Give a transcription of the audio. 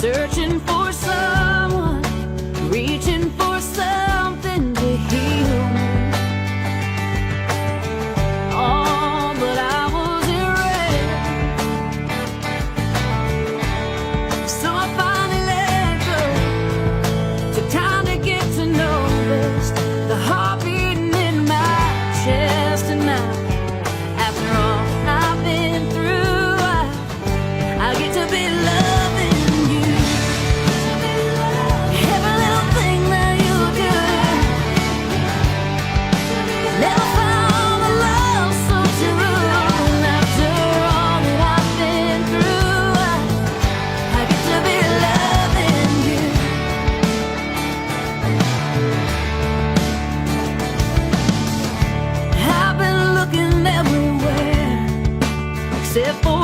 Searching for someone, reaching for something to heal me. Oh, but I wasn't ready. So I finally let go. Took time to get to know best the heart beating in my chest. And now, after all I've been through, I get to be loved. Except for